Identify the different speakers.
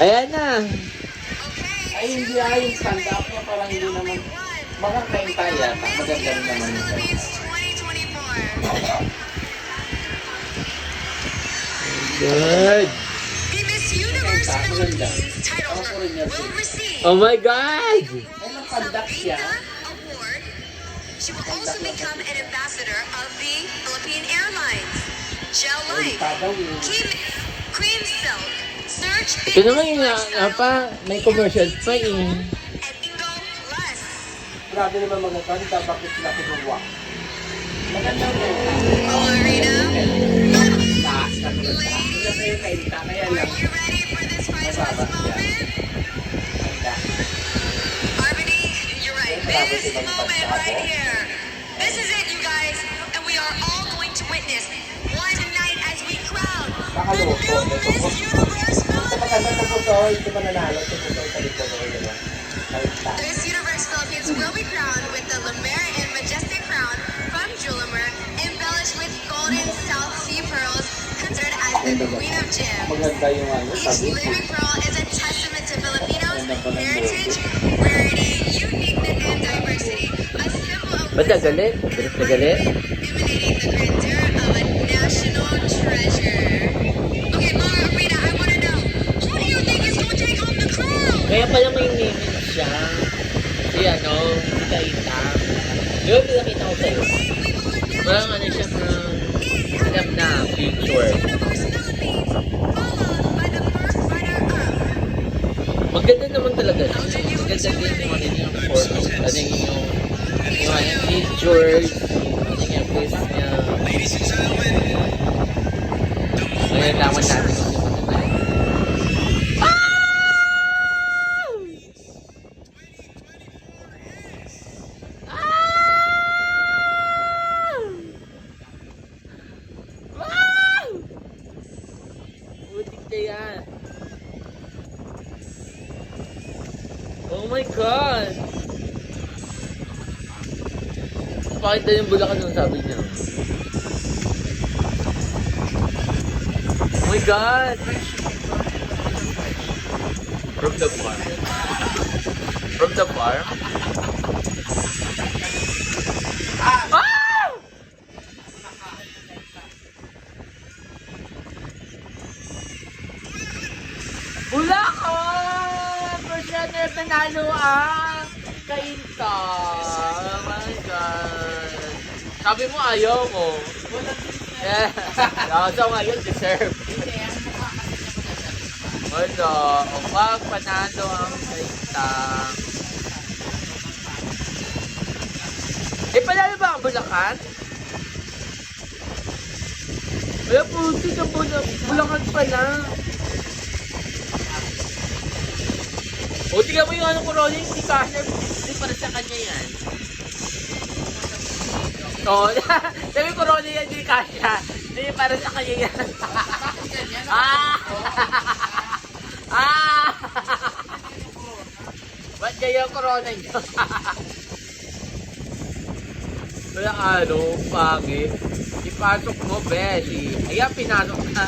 Speaker 1: Ayan na.
Speaker 2: Ay, hindi yung stand-up niya. Parang hindi naman. Makakain tayo yata. Maganda rin naman yung
Speaker 1: Good.
Speaker 3: The Miss Universe Philippines title will receive
Speaker 1: Oh my God!
Speaker 2: Ay, napandak siya.
Speaker 3: award. She will also become an ambassador of the Philippine Airlines. Gel
Speaker 2: Ay,
Speaker 3: Life,
Speaker 2: tadaw yun.
Speaker 3: Cream Silk, Surge
Speaker 1: Ito naman
Speaker 3: Fitness
Speaker 1: yung
Speaker 3: Lifestyle,
Speaker 1: may commercial pa eh.
Speaker 3: and Ingo Plus.
Speaker 2: Grabe naman mga kanta. Bakit sila kinuha? Maganda rin.
Speaker 3: Florida,
Speaker 2: Taas na mga taas. Sila sa'yo kainta. Kaya
Speaker 3: are
Speaker 2: lang.
Speaker 3: you ready for this priceless moment?
Speaker 2: Kanta.
Speaker 3: Harmony, you're right. This moment right here. This is it, you guys. And we are all going to witness one night as we crown the new Miss Universe
Speaker 2: Kapagkanta
Speaker 3: Philippines.
Speaker 2: ko po, hindi pa nanalo. Ito po sa likod ko. Kainta.
Speaker 3: The Miss Universe Philippines will be crowned with the La Mer and Majestic crown from Julimer, embellished with golden South Sea pearls, considered as the Queen of Gems.
Speaker 2: Maganda yung ano.
Speaker 3: Each
Speaker 2: Sabi ko.
Speaker 3: living pearl is a testament to Filipinos' heritage, rarity, uniqueness, and diversity. A symbol of
Speaker 1: Ba't nagalit? Galit na galit?
Speaker 3: emanating the grandeur of a national treasure. Okay, Mama Rita, I want to know, who do you think is going to take home the crown?
Speaker 1: Kaya pala may naming siya. Si ano, si Kaita. Di ba pinakita ko sa'yo? Parang ano siya, parang alam na picture.
Speaker 3: Universe Philippines, followed by the first runner-up.
Speaker 1: Maganda naman talaga siya. Maganda din yung ano yung format. Ano yung pictures, ano yung face niya. Ngayon laman natin kung yung maganda. Butik na yan. Oh my God! Pakita yung Bulacan nung sabi niya. Oh my God! From the farm. From the farm? Ah! Bulacan! First runner nanalo ang Kainta. Oh my God. Sabi mo ayaw mo. Yeah. So ngayon deserve. Wala. Pag panalo ang Kainta. Eh, panalo ba ang Bulacan? Wala po, tika Bulacan pala. O, tingnan mo yung ano ko, Rolling, hindi kasha, hindi para sa kanya yan. O, sabi ko, Rolling, hindi kasha, hindi para sa kanya yan. Ah! Ah! Ba't kaya yung corona nyo? Wala ano, pangit. Ipasok mo, Beshi. Ayan, pinasok na.